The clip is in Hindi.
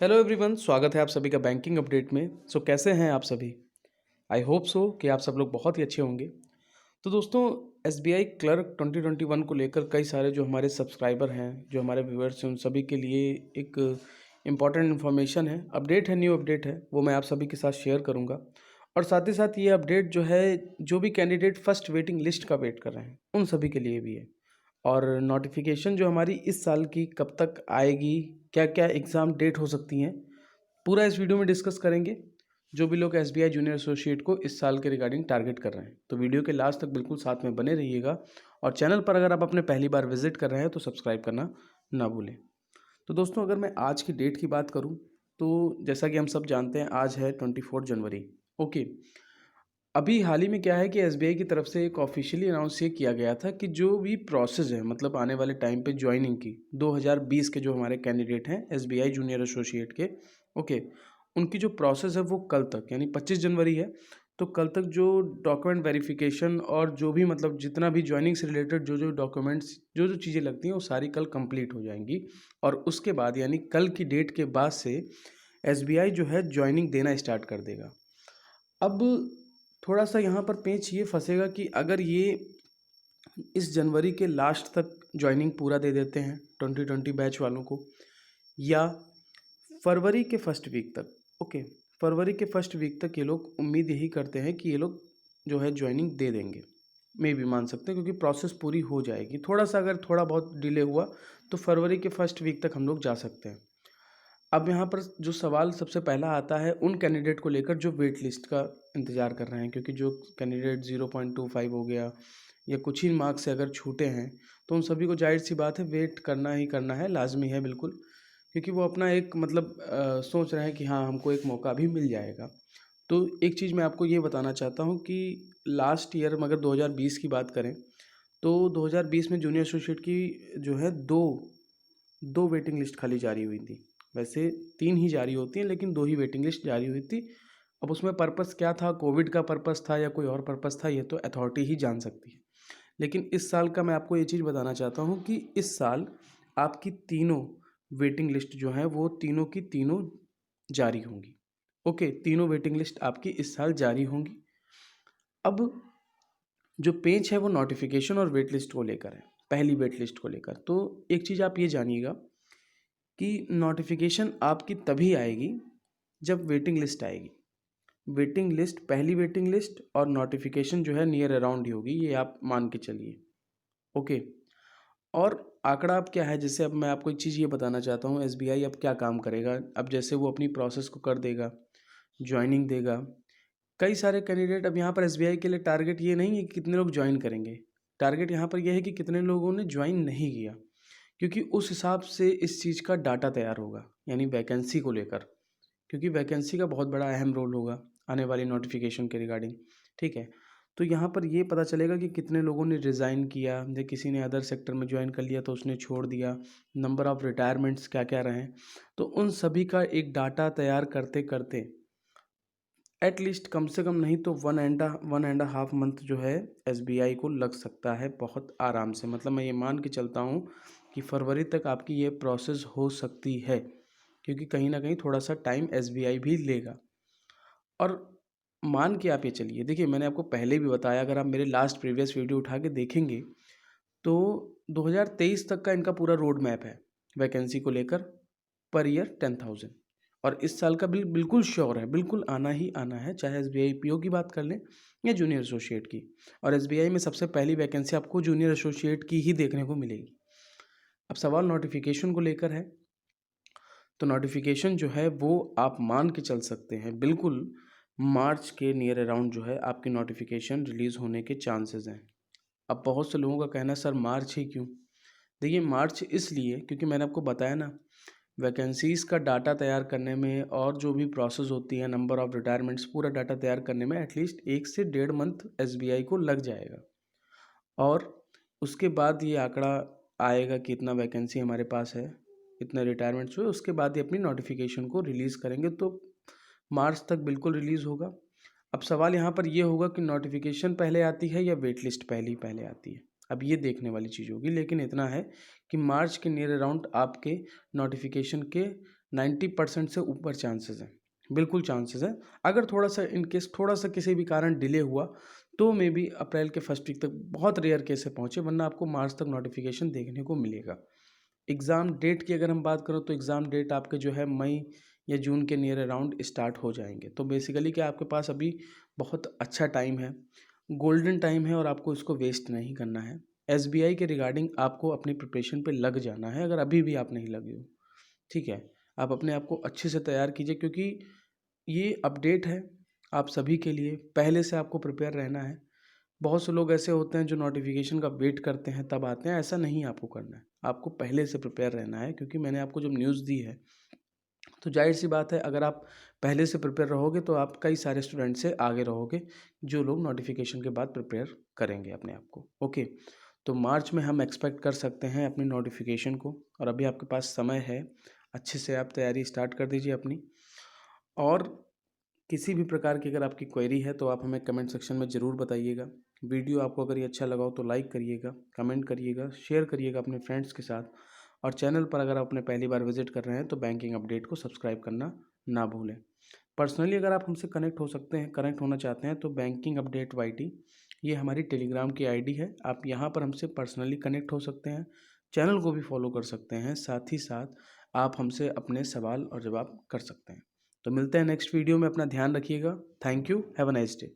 हेलो एवरीवन, स्वागत है आप सभी का बैंकिंग अपडेट में। कैसे हैं आप सभी? आई होप सो कि आप सब लोग बहुत ही अच्छे होंगे। तो दोस्तों, एसबीआई क्लर्क 2021 को लेकर कई सारे जो हमारे सब्सक्राइबर हैं, जो हमारे व्यूअर्स हैं, उन सभी के लिए एक इम्पॉर्टेंट इन्फॉर्मेशन है, अपडेट है, न्यू अपडेट है, वो मैं आप सभी के साथ शेयर करूँगा। और साथ ही साथ ये अपडेट जो है, जो भी कैंडिडेट फर्स्ट वेटिंग लिस्ट का वेट कर रहे हैं, उन सभी के लिए भी है। और नोटिफिकेशन जो हमारी इस साल की कब तक आएगी, क्या क्या एग्ज़ाम डेट हो सकती हैं, पूरा इस वीडियो में डिस्कस करेंगे। जो भी लोग एसबीआई जूनियर एसोसिएट को इस साल के रिगार्डिंग टारगेट कर रहे हैं, तो वीडियो के लास्ट तक बिल्कुल साथ में बने रहिएगा। और चैनल पर अगर आप अपने पहली बार विजिट कर रहे हैं तो सब्सक्राइब करना ना भूलें। तो दोस्तों, अगर मैं आज की डेट की बात करूं, तो जैसा कि हम सब जानते हैं, आज है 24 जनवरी। ओके। अभी हाल ही में क्या है कि एसबीआई की तरफ से एक ऑफिशियली अनाउंस ये किया गया था कि जो भी प्रोसेस है, मतलब आने वाले टाइम पे ज्वाइनिंग की 2020 के जो हमारे कैंडिडेट हैं एसबीआई जूनियर एसोसिएट के, ओके, उनकी जो प्रोसेस है वो कल तक यानी 25 जनवरी है। तो कल तक जो डॉक्यूमेंट वेरिफिकेशन और जो भी मतलब जितना भी ज्वाइनिंग से रिलेटेड जो जो डॉक्यूमेंट्स जो जो चीज़ें लगती हैं वो सारी कल कंप्लीट हो जाएंगी। और उसके बाद यानी कल की डेट के बाद से एसबीआई जो है ज्वाइनिंग देना स्टार्ट कर देगा। अब थोड़ा सा यहाँ पर पेंच ये फंसेगा कि अगर ये इस जनवरी के लास्ट तक ज्वाइनिंग पूरा दे देते हैं 2020 बैच वालों को, या फरवरी के फर्स्ट वीक तक, ओके, फरवरी के फर्स्ट वीक तक ये लोग उम्मीद यही करते हैं कि ये लोग जो है ज्वाइनिंग दे देंगे। मे भी मान सकते हैं क्योंकि प्रोसेस पूरी हो जाएगी। थोड़ा सा अगर थोड़ा बहुत डिले हुआ तो फरवरी के फर्स्ट वीक तक हम लोग जा सकते हैं। अब यहाँ पर जो सवाल सबसे पहला आता है उन कैंडिडेट को लेकर जो वेट लिस्ट का इंतज़ार कर रहे हैं, क्योंकि जो कैंडिडेट 0.25 हो गया या कुछ ही मार्क्स से अगर छूटे हैं, तो उन सभी को जाहिर सी बात है वेट करना ही करना है, लाजमी है बिल्कुल। क्योंकि वो अपना एक मतलब सोच रहे हैं कि हाँ, हमको एक मौका भी मिल जाएगा। तो एक चीज़ मैं आपको ये बताना चाहता हूँ कि लास्ट ईयर में अगर 2020 की बात करें, तो 2020 में जूनियर एसोसिएट की जो है दो वेटिंग लिस्ट खाली जारी हुई थी। वैसे 3 ही जारी होती हैं, लेकिन 2 ही वेटिंग लिस्ट जारी हुई थी। अब उसमें पर्पस क्या था, कोविड का पर्पस था या कोई और पर्पस था, ये तो अथॉरिटी ही जान सकती है। लेकिन इस साल का मैं आपको ये चीज़ बताना चाहता हूँ कि इस साल आपकी तीनों वेटिंग लिस्ट जो हैं वो तीनों की तीनों जारी होंगी। ओके, तीनों वेटिंग लिस्ट आपकी इस साल जारी होंगी। अब जो पेज है वो नोटिफिकेशन और वेट लिस्ट को लेकर है, पहली वेट लिस्ट को लेकर। तो एक चीज़ आप ये जानिएगा कि नोटिफिकेशन आपकी तभी आएगी जब वेटिंग लिस्ट आएगी। वेटिंग लिस्ट, पहली वेटिंग लिस्ट और नोटिफिकेशन जो है नियर अराउंड ही होगी, ये आप मान के चलिए। ओके। और आंकड़ा अब क्या है, जैसे अब मैं आपको एक चीज़ ये बताना चाहता हूँ, एसबीआई अब क्या काम करेगा। अब जैसे वो अपनी प्रोसेस को कर देगा, ज्वाइनिंग देगा, कई सारे कैंडिडेट, अब यहाँ पर एसबीआई के लिए टारगेट ये नहीं है कि कितने लोग ज्वाइन करेंगे, टारगेट यहाँ पर यह है कि कितने लोगों ने ज्वाइन नहीं किया, क्योंकि उस हिसाब से इस चीज़ का डाटा तैयार होगा, यानी वैकेंसी को लेकर। क्योंकि वैकेंसी का बहुत बड़ा अहम रोल होगा आने वाली नोटिफिकेशन के रिगार्डिंग। ठीक है। तो यहाँ पर ये पता चलेगा कि कितने लोगों ने रिज़ाइन किया, या किसी ने अदर सेक्टर में ज्वाइन कर लिया तो उसने छोड़ दिया, नंबर ऑफ़ रिटायरमेंट्स क्या क्या रहे। तो उन सभी का एक डाटा तैयार करते करते एटलीस्ट कम से कम नहीं तो 1.5 मंथ जो है एसबीआई को लग सकता है, बहुत आराम से। मतलब मैं ये मान के चलता हूँ कि फरवरी तक आपकी ये प्रोसेस हो सकती है, क्योंकि कहीं ना कहीं थोड़ा सा टाइम एसबीआई भी लेगा। और मान के आप ये चलिए, देखिए मैंने आपको पहले भी बताया, अगर आप मेरे लास्ट प्रीवियस वीडियो उठा के देखेंगे तो 2023 तक का इनका पूरा रोड मैप है वैकेंसी को लेकर, पर ईयर 10,000। और इस साल का बिल्कुल श्योर है, बिल्कुल आना ही आना है, चाहे एसबीआई पीओ की बात कर लें या जूनियर एसोसिएट की। और एसबीआई में सबसे पहली वैकेंसी आपको जूनियर एसोसिएट की ही देखने को मिलेगी। अब सवाल नोटिफिकेशन को लेकर है, तो नोटिफिकेशन जो है वो आप मान के चल सकते हैं बिल्कुल मार्च के नियर अराउंड जो है आपकी नोटिफिकेशन रिलीज़ होने के चांसेस हैं। अब बहुत से लोगों का कहना है सर मार्च ही क्यों? देखिए मार्च इसलिए क्योंकि मैंने आपको बताया ना, वैकेंसीज़ का डाटा तैयार करने में और जो भी प्रोसेस होती है, नंबर ऑफ़ रिटायरमेंट्स, पूरा डाटा तैयार करने में एटलीस्ट 1 से 1.5 मंथ एसबीआई को लग जाएगा। और उसके बाद ये आंकड़ा आएगा कि इतना वैकेंसी हमारे पास है, इतने रिटायरमेंट्स हुए, उसके बाद ये अपनी नोटिफिकेशन को रिलीज़ करेंगे। तो मार्च तक बिल्कुल रिलीज़ होगा। अब सवाल यहाँ पर ये होगा कि नोटिफिकेशन पहले आती है या वेट लिस्ट पहले आती है, अब ये देखने वाली चीज़ होगी। लेकिन इतना है कि मार्च के नियर अराउंड आपके नोटिफिकेशन के 90% से ऊपर चांसेस हैं, बिल्कुल चांसेस हैं। अगर थोड़ा सा इन केस थोड़ा सा किसी भी कारण डिले हुआ तो मे बी अप्रैल के फर्स्ट वीक तक, बहुत रेयर केस से पहुँचे, वरना आपको मार्च तक नोटिफिकेशन देखने को मिलेगा। एग्ज़ाम डेट की अगर हम बात करें तो एग्ज़ाम डेट आपके जो है मई या जून के नियर अराउंड स्टार्ट हो जाएंगे। तो बेसिकली क्या आपके पास अभी बहुत अच्छा टाइम है, गोल्डन टाइम है, और आपको इसको वेस्ट नहीं करना है। एसबीआई के रिगार्डिंग आपको अपनी प्रिपरेशन पे लग जाना है, अगर अभी भी आप नहीं लगे हो, ठीक है। आप अपने आप को अच्छे से तैयार कीजिए, क्योंकि ये अपडेट है आप सभी के लिए, पहले से आपको प्रिपेयर रहना है। बहुत से लोग ऐसे होते हैं जो नोटिफिकेशन का वेट करते हैं तब आते हैं, ऐसा नहीं आपको करना है। आपको पहले से प्रिपेयर रहना है, क्योंकि मैंने आपको जब न्यूज़ दी है तो जाहिर सी बात है, अगर आप पहले से प्रिपेयर रहोगे तो आप कई सारे स्टूडेंट से आगे रहोगे, जो लोग नोटिफिकेशन के बाद प्रिपेयर करेंगे अपने आप को। ओके, तो मार्च में हम एक्सपेक्ट कर सकते हैं अपनी नोटिफिकेशन को, और अभी आपके पास समय है, अच्छे से आप तैयारी स्टार्ट कर दीजिए अपनी। और किसी भी प्रकार की अगर आपकी क्वेरी है तो आप हमें कमेंट सेक्शन में ज़रूर बताइएगा। वीडियो आपको अगर ये अच्छा लगा हो तो लाइक करिएगा, कमेंट करिएगा, शेयर करिएगा अपने फ्रेंड्स के साथ, और चैनल पर अगर आप अपने पहली बार विजिट कर रहे हैं तो बैंकिंग अपडेट को सब्सक्राइब करना ना भूलें। पर्सनली अगर आप हमसे कनेक्ट होना चाहते हैं तो बैंकिंग अपडेट वाईटी, ये हमारी टेलीग्राम की आईडी है। आप यहाँ पर हमसे पर्सनली कनेक्ट हो सकते हैं, चैनल को भी फॉलो कर सकते हैं, साथ ही साथ आप हमसे अपने सवाल और जवाब कर सकते हैं। तो मिलते हैं नेक्स्ट वीडियो में, अपना ध्यान रखिएगा। Thank you, have a nice day.